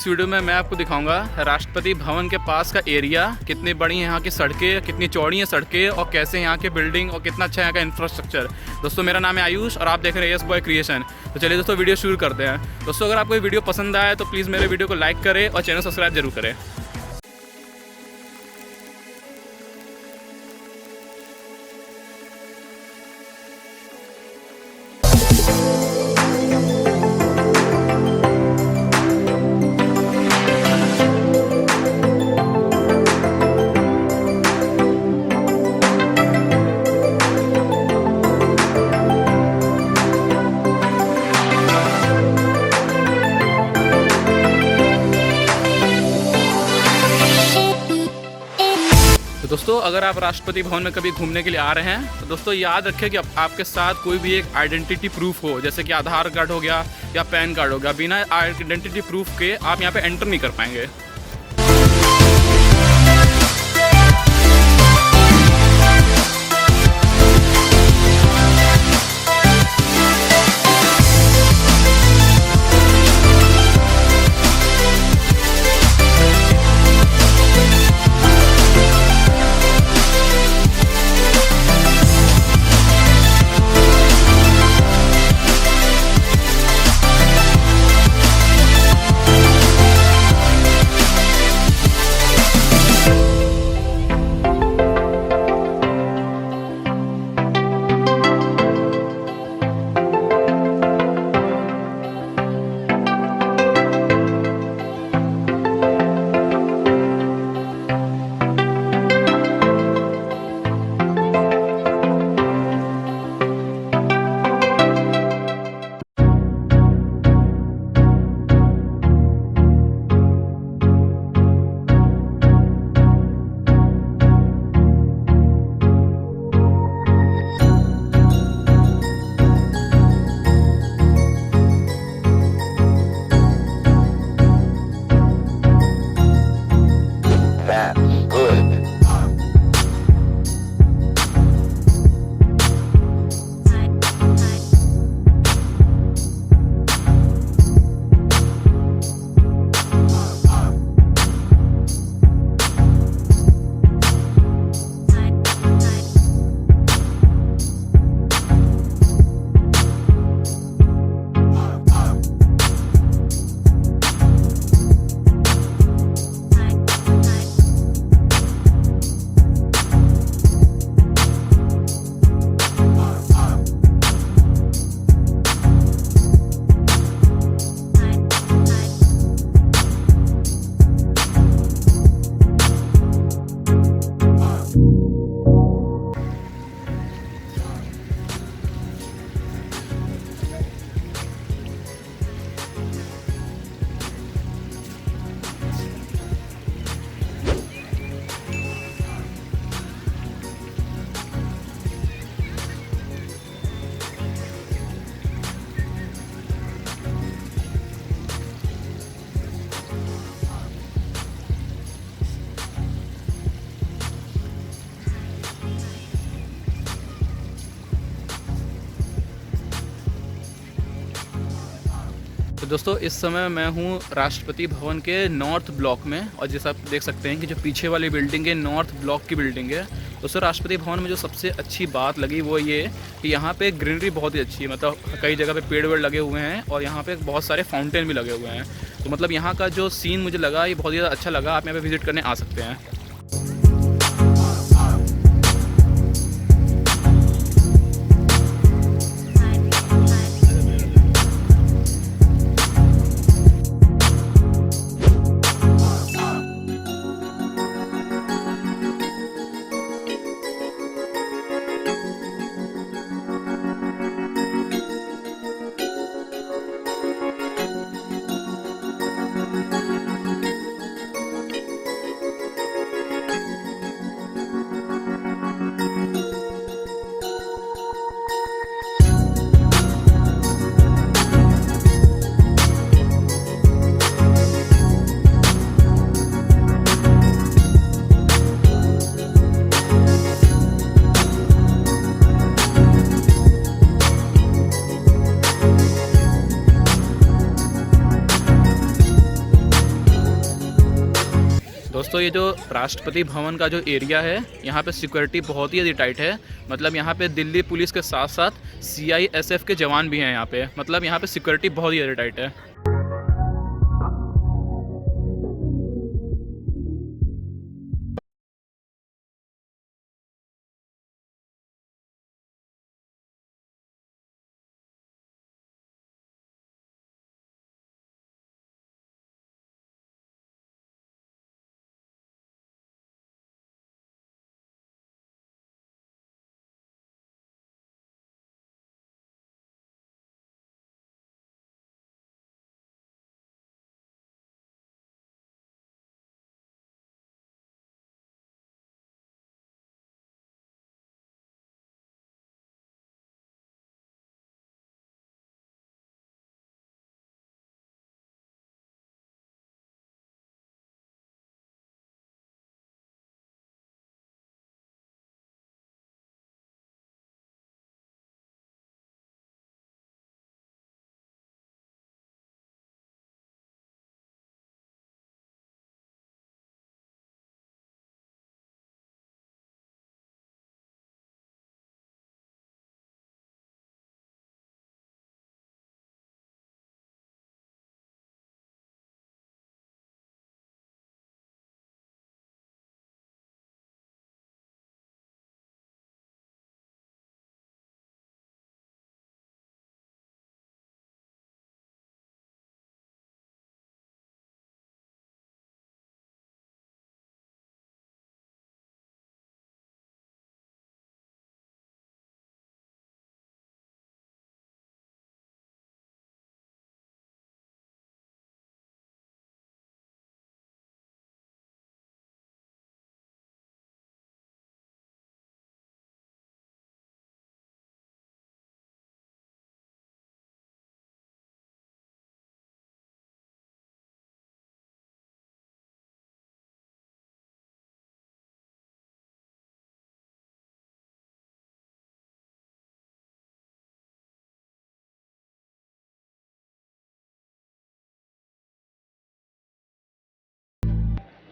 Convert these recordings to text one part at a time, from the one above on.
इस वीडियो में मैं आपको दिखाऊंगा राष्ट्रपति भवन के पास का एरिया, कितनी बड़ी है यहाँ की सड़कें, कितनी चौड़ी हैं सड़कें और कैसे यहाँ के बिल्डिंग और कितना अच्छा यहाँ का इंफ्रास्ट्रक्चर। दोस्तों मेरा नाम है आयुष और आप देख रहे हैं यस बॉय क्रिएशन। तो चलिए दोस्तों वीडियो शुरू करते हैं। दोस्तों अगर आपको ये वीडियो पसंद आए तो प्लीज़ मेरे वीडियो को लाइक करें और चैनल सब्सक्राइब जरूर करें। तो दोस्तों अगर आप राष्ट्रपति भवन में कभी घूमने के लिए आ रहे हैं तो दोस्तों याद रखें कि आपके साथ कोई भी एक आइडेंटिटी प्रूफ हो, जैसे कि आधार कार्ड हो गया या पैन कार्ड हो गया। बिना आइडेंटिटी प्रूफ के आप यहाँ पे एंटर नहीं कर पाएंगे। तो दोस्तों इस समय मैं हूँ राष्ट्रपति भवन के नॉर्थ ब्लॉक में, और जैसा आप देख सकते हैं कि जो पीछे वाली बिल्डिंग है नॉर्थ ब्लॉक की बिल्डिंग है। दोस्तों राष्ट्रपति भवन में जो सबसे अच्छी बात लगी वो ये कि यहाँ पे ग्रीनरी बहुत ही अच्छी है, मतलब कई जगह पे पेड़ वेड़ लगे हुए हैं और यहाँ पे बहुत सारे फाउंटेन भी लगे हुए हैं। तो मतलब यहाँ का जो सीन मुझे लगा ये बहुत ही ज़्यादा अच्छा लगा। आप यहाँ पे विजिट करने आ सकते हैं। दोस्तों ये जो राष्ट्रपति भवन का जो एरिया है, यहाँ पे सिक्योरिटी बहुत ही ज़्यादा टाइट है। मतलब यहाँ पे दिल्ली पुलिस के साथ साथ CISF के जवान भी हैं यहाँ पे। मतलब यहाँ पे सिक्योरिटी बहुत ही ज़्यादा टाइट है।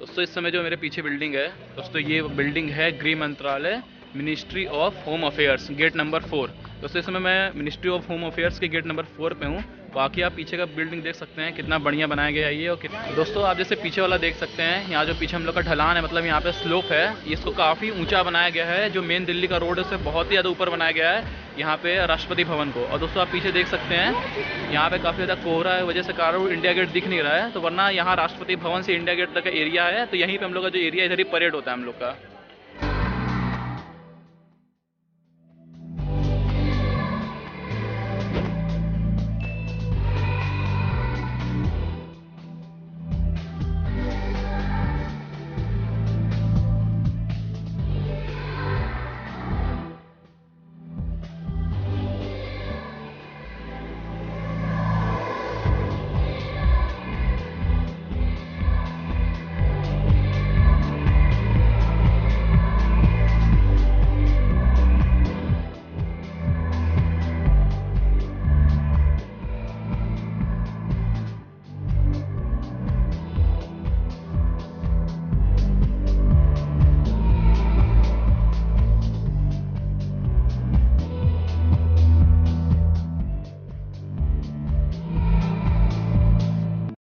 दोस्तों इस समय जो मेरे पीछे बिल्डिंग है, दोस्तों ये बिल्डिंग है गृह मंत्रालय, ministry of home affairs, gate number 4। दोस्तों इस समय मैं मिनिस्ट्री ऑफ होम अफेयर्स के गेट नंबर 4 पे हूँ। बाकी आप पीछे का बिल्डिंग देख सकते हैं कितना बढ़िया बनाया गया है ये। और दोस्तों आप जैसे पीछे वाला देख सकते हैं, यहाँ जो पीछे हम लोग का ढलान है, मतलब यहाँ पे स्लोप है, इसको काफ़ी ऊंचा बनाया गया है। जो मेन दिल्ली का रोड है उससे बहुत ही ज़्यादा ऊपर बनाया गया है यहाँ पे राष्ट्रपति भवन को। और दोस्तों आप पीछे देख सकते हैं यहाँ पे काफ़ी ज़्यादा कोहरा है, वजह से कारण इंडिया गेट दिख नहीं रहा है। तो वरना यहाँ राष्ट्रपति भवन से इंडिया गेट तक का एरिया है, तो यहीं पे हम लोग का जो एरिया इधर ही परेड होता है हम लोग का।